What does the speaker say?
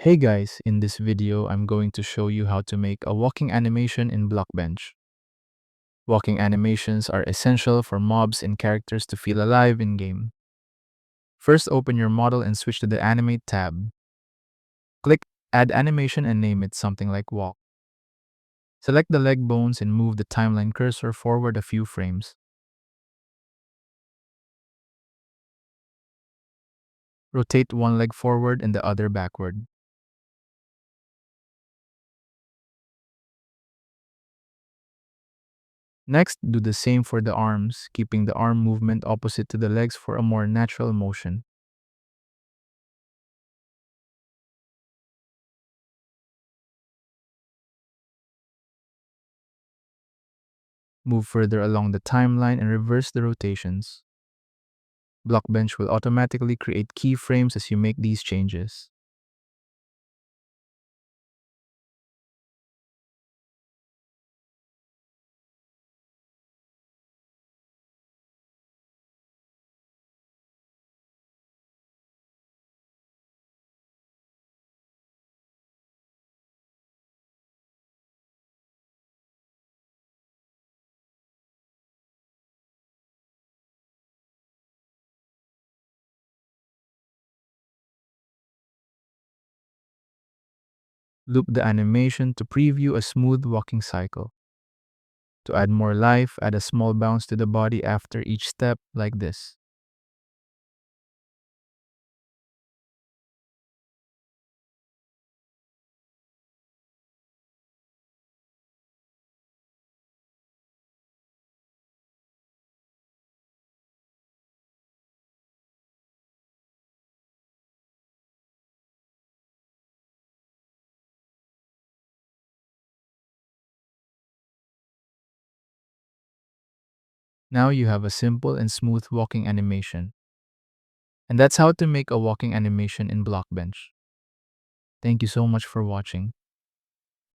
Hey guys, in this video, I'm going to show you how to make a walking animation in Blockbench. Walking animations are essential for mobs and characters to feel alive in-game. First, open your model and switch to the Animate tab. Click Add Animation and name it something like Walk. Select the leg bones and move the timeline cursor forward a few frames. Rotate one leg forward and the other backward. Next, do the same for the arms, keeping the arm movement opposite to the legs for a more natural motion. Move further along the timeline and reverse the rotations. Blockbench will automatically create keyframes as you make these changes. Loop the animation to preview a smooth walking cycle. To add more life, add a small bounce to the body after each step, like this. Now you have a simple and smooth walking animation. And that's how to make a walking animation in Blockbench. Thank you so much for watching.